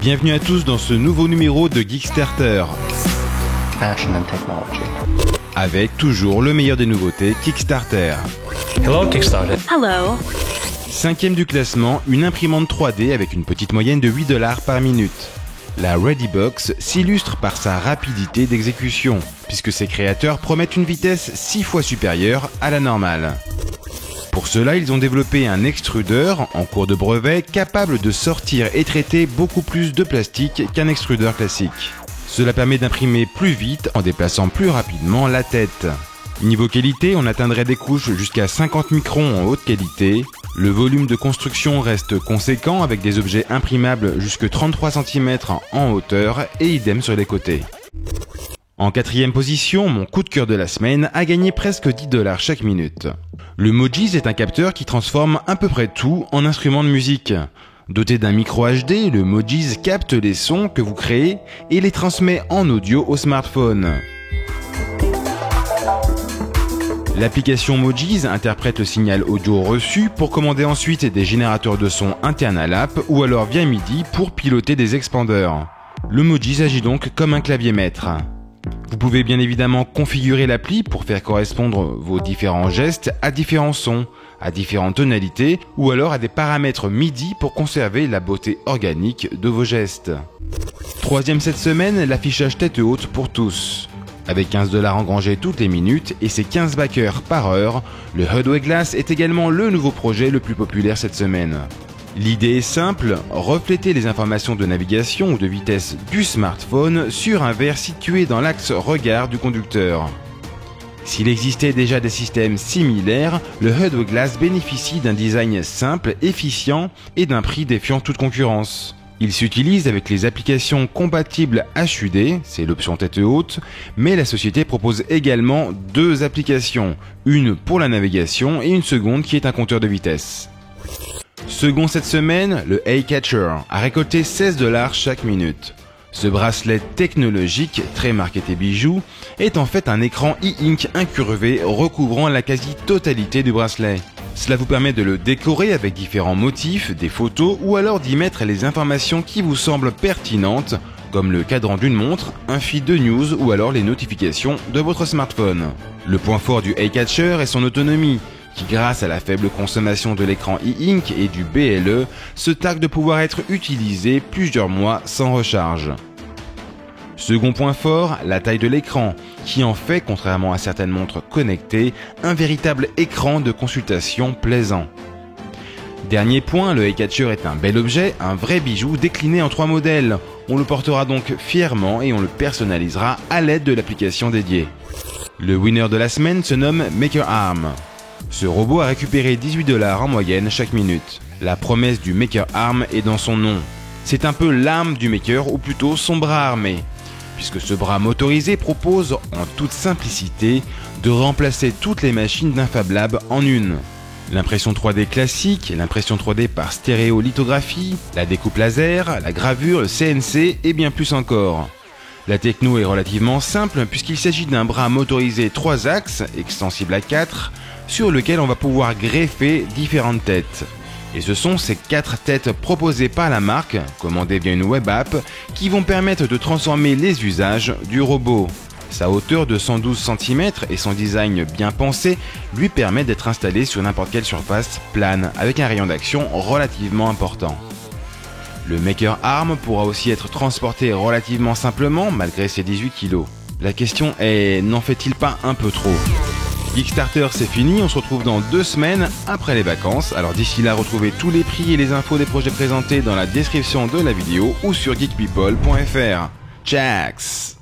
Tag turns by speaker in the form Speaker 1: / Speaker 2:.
Speaker 1: Bienvenue à tous dans ce nouveau numéro de Geekstarter.
Speaker 2: Fashion and technology.
Speaker 1: Avec toujours le meilleur des nouveautés Kickstarter.
Speaker 2: Hello Kickstarter.
Speaker 3: Hello.
Speaker 1: 5e du classement, une imprimante 3D avec une petite moyenne de 8$ par minute. La Readybox s'illustre par sa rapidité d'exécution, puisque ses créateurs promettent une vitesse 6 fois supérieure à la normale. Pour cela, ils ont développé un extrudeur en cours de brevet capable de sortir et traiter beaucoup plus de plastique qu'un extrudeur classique. Cela permet d'imprimer plus vite en déplaçant plus rapidement la tête. Niveau qualité, on atteindrait des couches jusqu'à 50 microns en haute qualité. Le volume de construction reste conséquent avec des objets imprimables jusque 33 cm en hauteur et idem sur les côtés. En 4e position, mon coup de cœur de la semaine a gagné presque 10$ chaque minute. Le Mojiz est un capteur qui transforme à peu près tout en instrument de musique. Doté d'un micro HD, le Mojiz capte les sons que vous créez et les transmet en audio au smartphone. L'application Mojiz interprète le signal audio reçu pour commander ensuite des générateurs de son internes à l'app ou alors via MIDI pour piloter des expandeurs. Le Mojiz agit donc comme un clavier maître. Vous pouvez bien évidemment configurer l'appli pour faire correspondre vos différents gestes à différents sons, à différentes tonalités ou alors à des paramètres MIDI pour conserver la beauté organique de vos gestes. 3e cette semaine, l'affichage tête haute pour tous. Avec 15$ engrangés toutes les minutes et ses 15 backers par heure, le Hudway Glass est également le nouveau projet le plus populaire cette semaine. L'idée est simple, refléter les informations de navigation ou de vitesse du smartphone sur un verre situé dans l'axe regard du conducteur. S'il existait déjà des systèmes similaires, le Hudway Glass bénéficie d'un design simple, efficient et d'un prix défiant toute concurrence. Il s'utilise avec les applications compatibles HUD, c'est l'option tête haute, mais la société propose également 2 applications, une pour la navigation et une seconde qui est un compteur de vitesse. Second cette semaine, le Eyecatcher a récolté 16$ chaque minute. Ce bracelet technologique, très marketé bijou, est en fait un écran e-ink incurvé recouvrant la quasi-totalité du bracelet. Cela vous permet de le décorer avec différents motifs, des photos ou alors d'y mettre les informations qui vous semblent pertinentes, comme le cadran d'une montre, un feed de news ou alors les notifications de votre smartphone. Le point fort du Eyecatcher est son autonomie, qui grâce à la faible consommation de l'écran e-ink et du BLE, se targue de pouvoir être utilisé plusieurs mois sans recharge. Second point fort, la taille de l'écran, qui en fait, contrairement à certaines montres connectées, un véritable écran de consultation plaisant. Dernier point, le Eyecatcher est un bel objet, un vrai bijou décliné en 3 modèles. On le portera donc fièrement et on le personnalisera à l'aide de l'application dédiée. Le winner de la semaine se nomme Maker Arm. Ce robot a récupéré 18$ en moyenne chaque minute. La promesse du Maker Arm est dans son nom. C'est un peu l'arme du maker ou plutôt son bras armé, puisque ce bras motorisé propose en toute simplicité de remplacer toutes les machines d'un Fab Lab en une. L'impression 3D classique, l'impression 3D par stéréolithographie, la découpe laser, la gravure, le CNC et bien plus encore. La techno est relativement simple puisqu'il s'agit d'un bras motorisé 3 axes, extensible à 4, sur lequel on va pouvoir greffer différentes têtes. Et ce sont ces 4 têtes proposées par la marque, commandées via une web app, qui vont permettre de transformer les usages du robot. Sa hauteur de 112 cm et son design bien pensé lui permet d'être installé sur n'importe quelle surface plane, avec un rayon d'action relativement important. Le Maker Arm pourra aussi être transporté relativement simplement malgré ses 18 kg. La question est, n'en fait-il pas un peu trop ? Geekstarter c'est fini, on se retrouve dans 2 semaines après les vacances. Alors d'ici là, retrouvez tous les prix et les infos des projets présentés dans la description de la vidéo ou sur geekpeople.fr. Tchax!